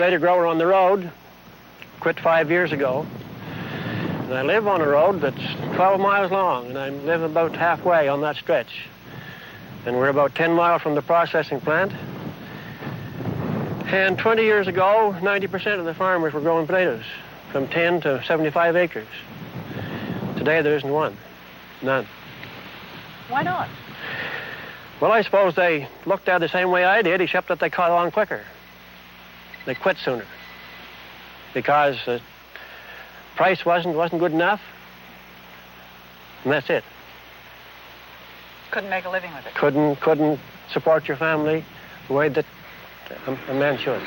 potato grower on the road, quit 5 years ago. And I live on a road that's 12 miles long, and I live about halfway on that stretch. And we're about 10 miles from the processing plant. And 20 years ago, 90% of the farmers were growing potatoes, from 10 to 75 acres. Today, there isn't one. None. Why not? Well, I suppose they looked at it the same way I did, except that they caught on quicker. They quit sooner. Because the price wasn't good enough. And that's it. Couldn't make a living with it. Couldn't support your family the way that a man should.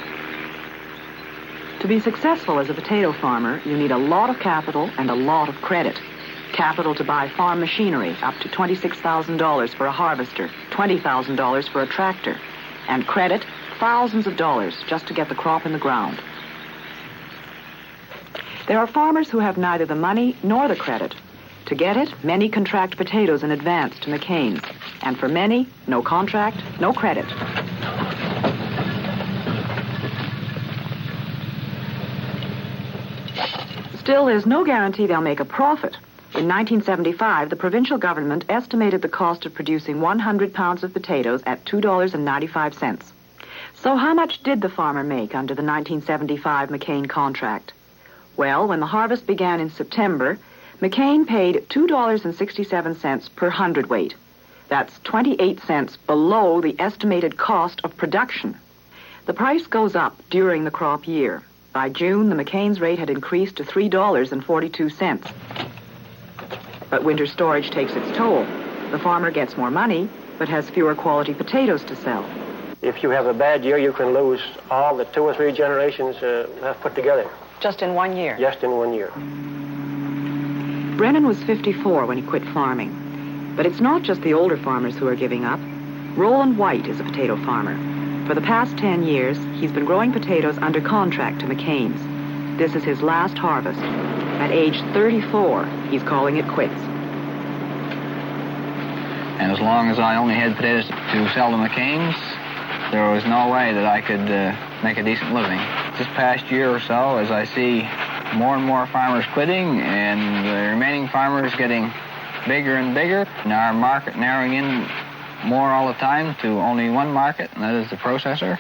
To be successful as a potato farmer, you need a lot of capital and a lot of credit. Capital to buy farm machinery, up to $26,000 for a harvester, $20,000 for a tractor. And credit, thousands of dollars just to get the crop in the ground. There are farmers who have neither the money nor the credit. To get it, many contract potatoes in advance to McCain's. And for many, no contract, no credit. Still, there's no guarantee they'll make a profit. In 1975, the provincial government estimated the cost of producing 100 pounds of potatoes at $2.95. So how much did the farmer make under the 1975 McCain contract? Well, when the harvest began in September, McCain paid $2.67 per hundredweight. That's 28 cents below the estimated cost of production. The price goes up during the crop year. By June, the McCain's rate had increased to $3.42. But winter storage takes its toll. The farmer gets more money, but has fewer quality potatoes to sell. If you have a bad year, you can lose all the 2 or 3 generations have put together. Just in 1 year? Just in 1 year. Brennan was 54 when he quit farming. But it's not just the older farmers who are giving up. Roland White is a potato farmer. For the past 10 years, he's been growing potatoes under contract to McCain's. This is his last harvest. At age 34, he's calling it quits. And as long as I only had potatoes to sell to McCain's, there was no way that I could make a decent living. This past year or so, as I see more and more farmers quitting and the remaining farmers getting bigger and bigger, and our market narrowing in more all the time to only one market, and that is the processor,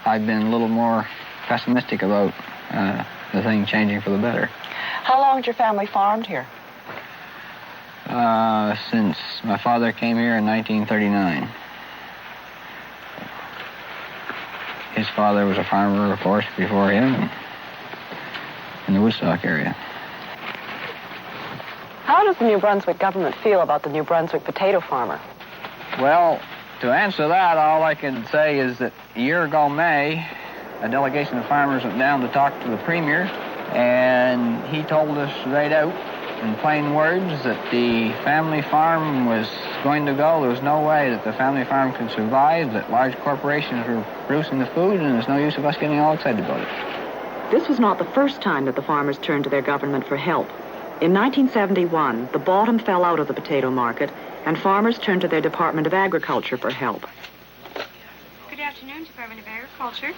I've been a little more pessimistic about the thing changing for the better. How long had your family farmed here? Since my father came here in 1939. His father was a farmer, of course, before him in the Woodstock area. How does the New Brunswick government feel about the New Brunswick potato farmer? Well, to answer that, all I can say is that a year ago May, a delegation of farmers went down to talk to the Premier, and he told us right out in plain words that the family farm was going to go. There was no way that the family farm could survive, that large corporations were producing the food, and there's no use of us getting all excited about it. This was not the first time that the farmers turned to their government for help. In 1971, the bottom fell out of the potato market, and farmers turned to their Department of Agriculture for help. Good afternoon, Department of Agriculture.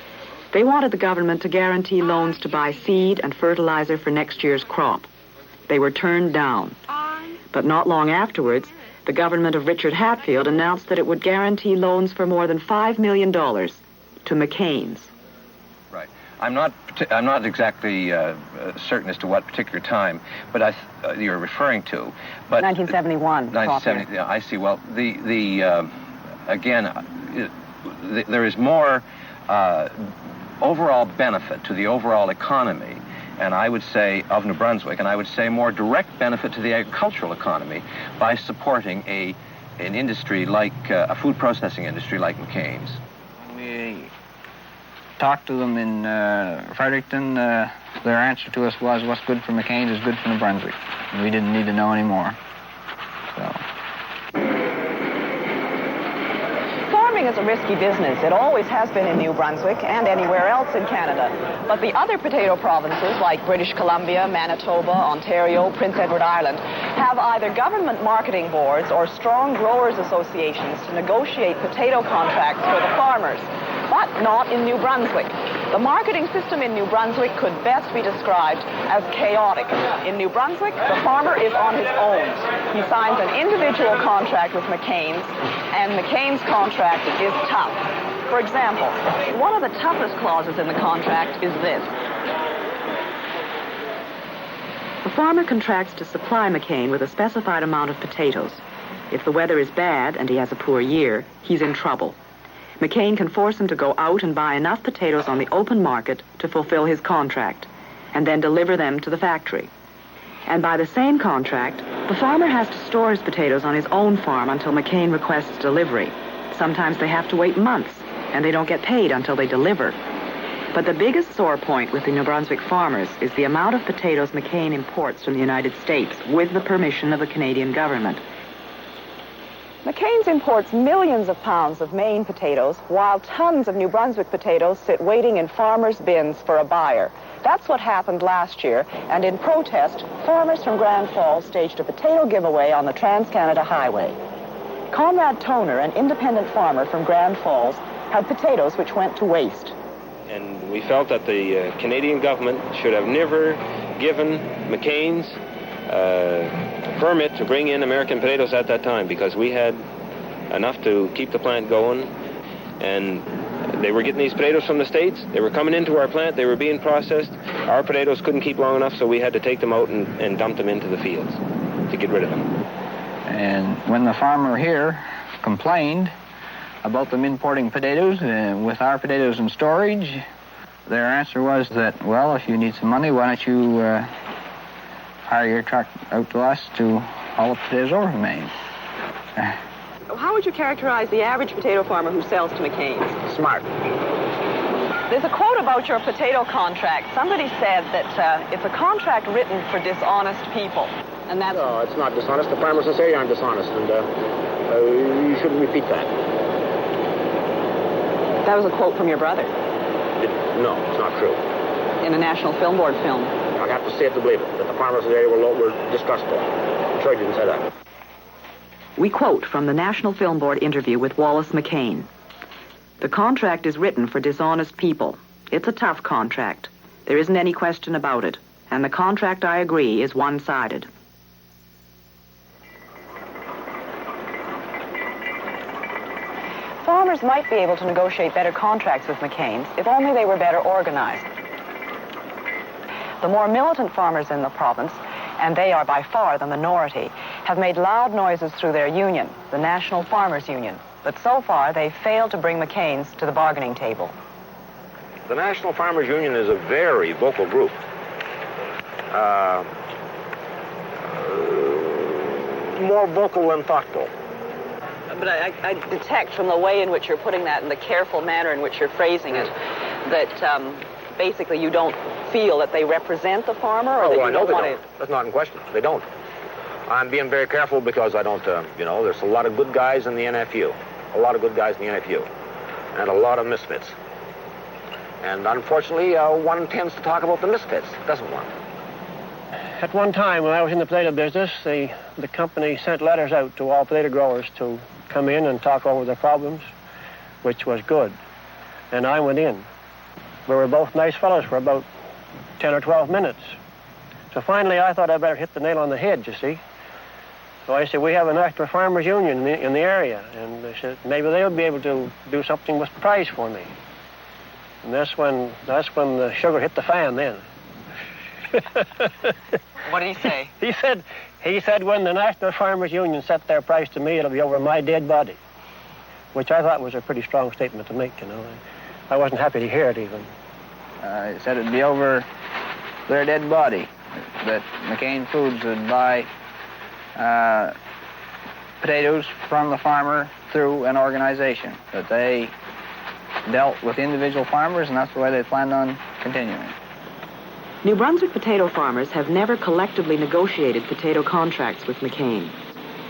They wanted the government to guarantee loans to buy seed and fertilizer for next year's crop. They were turned down. But not long afterwards, the government of Richard Hatfield announced that it would guarantee loans for more than $5 million to McCain's. Right. I'm not exactly certain as to what particular time, but you're referring to. But 1971. 1970. Yeah, I see. Well, there is more overall benefit to the overall economy, and I would say of New Brunswick, and I would say more direct benefit to the agricultural economy by supporting an industry like a food processing industry like McCain's. We talked to them in Fredericton. Their answer to us was, what's good for McCain's is good for New Brunswick. And we didn't need to know any more. So. Farming is a risky business. It always has been in New Brunswick and anywhere else in Canada. But the other potato provinces, like British Columbia, Manitoba, Ontario, Prince Edward Island, have either government marketing boards or strong growers associations to negotiate potato contracts for the farmers. but not in New Brunswick. The marketing system in New Brunswick could best be described as chaotic. In New Brunswick, the farmer is on his own. He signs an individual contract with McCain's, and McCain's contract is tough. For example, one of the toughest clauses in the contract is this. The farmer contracts to supply McCain with a specified amount of potatoes. If the weather is bad and he has a poor year, he's in trouble. McCain can force him to go out and buy enough potatoes on the open market to fulfill his contract, and then deliver them to the factory. And by the same contract, the farmer has to store his potatoes on his own farm until McCain requests delivery. Sometimes they have to wait months, and they don't get paid until they deliver. But the biggest sore point with the New Brunswick farmers is the amount of potatoes McCain imports from the United States with the permission of the Canadian government. McCain's imports millions of pounds of Maine potatoes, while tons of New Brunswick potatoes sit waiting in farmers' bins for a buyer. That's what happened last year, and in protest, farmers from Grand Falls staged a potato giveaway on the Trans-Canada Highway. Conrad Toner, an independent farmer from Grand Falls, had potatoes which went to waste. And we felt that the Canadian government should have never given McCain's permit to bring in American potatoes at that time, because we had enough to keep the plant going, and they were getting these potatoes from the States. They were coming into our plant. They were being processed. Our potatoes couldn't keep long enough, so we had to take them out and dump them into the fields to get rid of them. And when the farmer here complained about them importing potatoes with our potatoes in storage, their answer was that, well, if you need some money, why don't you hire your truck out to us to haul the potatoes over from Maine. How would you characterize the average potato farmer who sells to McCain's? Smart. There's a quote about your potato contract. Somebody said that it's a contract written for dishonest people. And that's... No, it's not dishonest. The farmers in this area aren't dishonest, and you shouldn't repeat that. That was a quote from your brother. No, it's not true. In a National Film Board film. I'd have to say it to believe it, that the farmers in the area were distrustful. I'm sure he didn't say that. We quote from the National Film Board interview with Wallace McCain. The contract is written for dishonest people. It's a tough contract. There isn't any question about it. And the contract, I agree, is one-sided. Farmers might be able to negotiate better contracts with McCain's if only they were better organized. The more militant farmers in the province, and they are by far the minority, have made loud noises through their union, the National Farmers Union. But so far, they've failed to bring McCain's to the bargaining table. The National Farmers Union is a very vocal group. More vocal than thoughtful. But I detect from the way in which you're putting that and the careful manner in which you're phrasing it that basically you don't feel that they represent the farmer, or that you don't want to... That's not in question. They don't. I'm being very careful because I don't, there's a lot of good guys in the NFU. A lot of good guys in the NFU. And a lot of misfits. And unfortunately, one tends to talk about the misfits, doesn't one? At one time, when I was in the potato business, the company sent letters out to all potato growers to come in and talk over their problems, which was good. And I went in. We were both nice fellows for about 10 or 12 minutes. So finally, I thought I'd better hit the nail on the head, you see. So I said, we have a National Farmers Union in the area, and they said, maybe they'll be able to do something with the price for me. And that's when the sugar hit the fan then. What did he say? He said when the National Farmers Union set their price to me, it'll be over my dead body, which I thought was a pretty strong statement to make, I wasn't happy to hear it even. He said it'd be over their dead body, that McCain Foods would buy potatoes from the farmer through an organization, that they dealt with individual farmers, and that's the way they planned on continuing. New Brunswick potato farmers have never collectively negotiated potato contracts with McCain.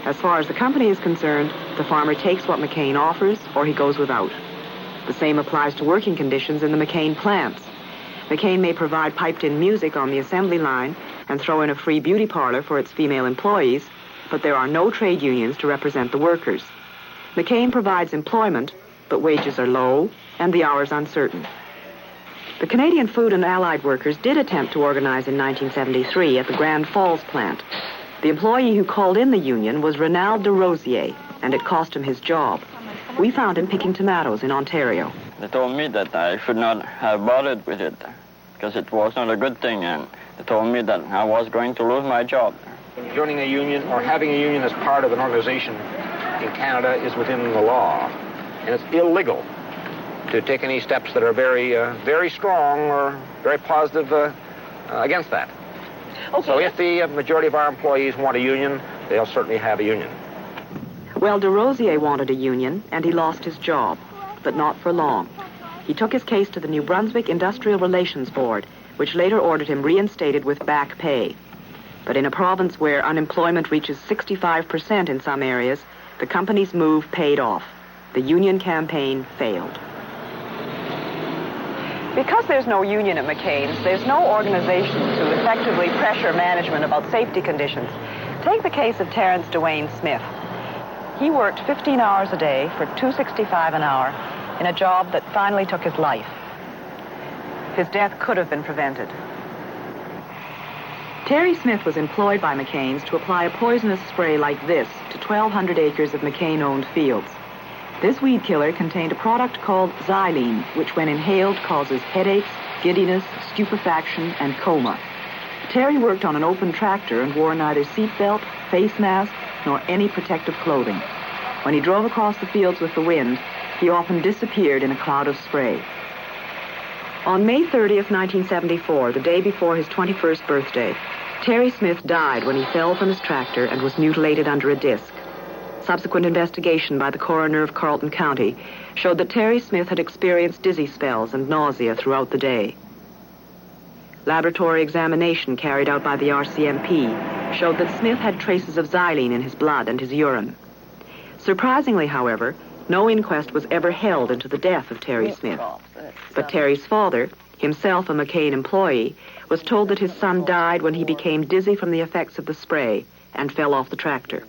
As far as the company is concerned, the farmer takes what McCain offers or he goes without. The same applies to working conditions in the McCain plants. McCain may provide piped-in music on the assembly line and throw in a free beauty parlor for its female employees, but there are no trade unions to represent the workers. McCain provides employment, but wages are low, and the hours uncertain. The Canadian Food and Allied Workers did attempt to organize in 1973 at the Grand Falls plant. The employee who called in the union was Ronald de Rosier, and it cost him his job. We found him picking tomatoes in Ontario. They told me that I should not have bothered with it because it was not a good thing, and they told me that I was going to lose my job. Joining a union or having a union as part of an organization in Canada is within the law, and it's illegal to take any steps that are very strong or very positive against that. Okay. So if the majority of our employees want a union, they'll certainly have a union. Well, de Rosier wanted a union, and he lost his job, but not for long. He took his case to the New Brunswick Industrial Relations Board, which later ordered him reinstated with back pay. But in a province where unemployment reaches 65% in some areas, the company's move paid off. The union campaign failed. Because there's no union at McCain's, there's no organization to effectively pressure management about safety conditions. Take the case of Terrence Dwayne Smith. He worked 15 hours a day for $2.65 an hour in a job that finally took his life. His death could have been prevented. Terry Smith was employed by McCain's to apply a poisonous spray like this to 1,200 acres of McCain-owned fields. This weed killer contained a product called xylene, which when inhaled causes headaches, giddiness, stupefaction, and coma. Terry worked on an open tractor and wore neither seatbelt, face mask, nor any protective clothing. When he drove across the fields with the wind, he often disappeared in a cloud of spray. On May 30th, 1974, the day before his 21st birthday, Terry Smith died when he fell from his tractor and was mutilated under a disc. Subsequent investigation by the coroner of Carleton County showed that Terry Smith had experienced dizzy spells and nausea throughout the day. Laboratory examination carried out by the RCMP showed that Smith had traces of xylene in his blood and his urine. Surprisingly, however, no inquest was ever held into the death of Terry Smith. But Terry's father, himself a McCain employee, was told that his son died when he became dizzy from the effects of the spray and fell off the tractor.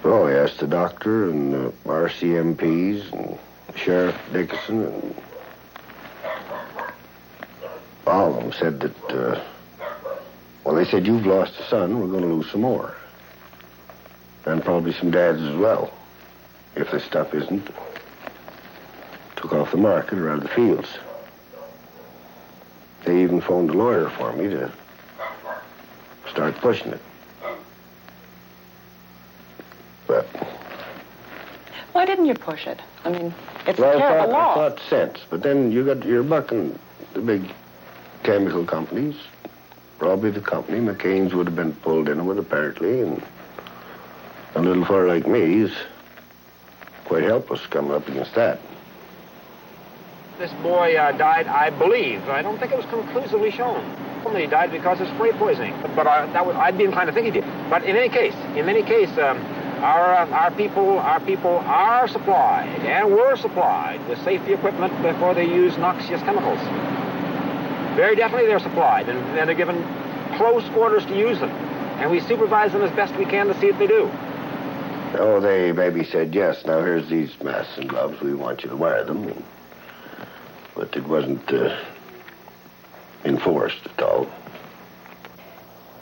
Oh, I asked the doctor and the RCMPs and Sheriff Dickinson, and all of them said that, well, they said, you've lost a son, we're going to lose some more. And probably some dads as well, if this stuff isn't took off the market or out of the fields. They even phoned a lawyer for me to start pushing it. But Why didn't you push it? I mean, it's well, a terrible law. I thought sense, but then you're bucking the big chemical companies. Probably the company McCain's would have been pulled in with, apparently, and a little fella like me is quite helpless coming up against that. This boy died, I believe. I don't think it was conclusively shown. He died because of spray poisoning. But I'd be inclined to think he did. But in any case, our people are supplied and were supplied with safety equipment before they use noxious chemicals. Very definitely they're supplied, and they're given close orders to use them. And we supervise them as best we can to see that they do. Oh, they maybe said, yes, now here's these masks and gloves, we want you to wear them. But it wasn't enforced at all.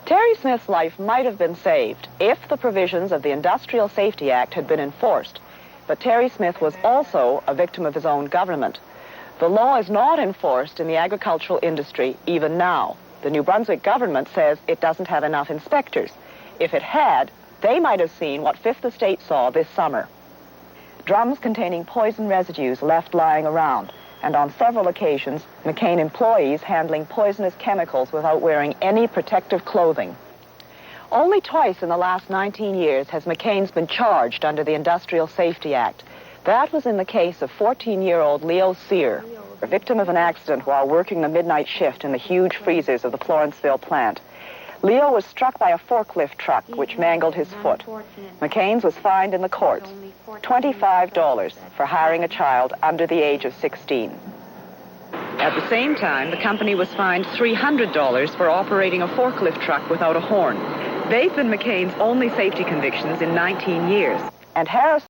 Terry Smith's life might have been saved if the provisions of the Industrial Safety Act had been enforced. But Terry Smith was also a victim of his own government. The law is not enforced in the agricultural industry even now. The New Brunswick government says it doesn't have enough inspectors. If it had, they might have seen what Fifth Estate saw this summer. Drums containing poison residues left lying around, and on several occasions, McCain employees handling poisonous chemicals without wearing any protective clothing. Only twice in the last 19 years has McCain's been charged under the Industrial Safety Act. That was in the case of 14-year-old Leo Sear, a victim of an accident while working the midnight shift in the huge freezers of the Florenceville plant. Leo was struck by a forklift truck, which mangled his foot. McCain's was fined in the courts, $25 for hiring a child under the age of 16. At the same time, the company was fined $300 for operating a forklift truck without a horn. They've been McCain's only safety convictions in 19 years. And Harrison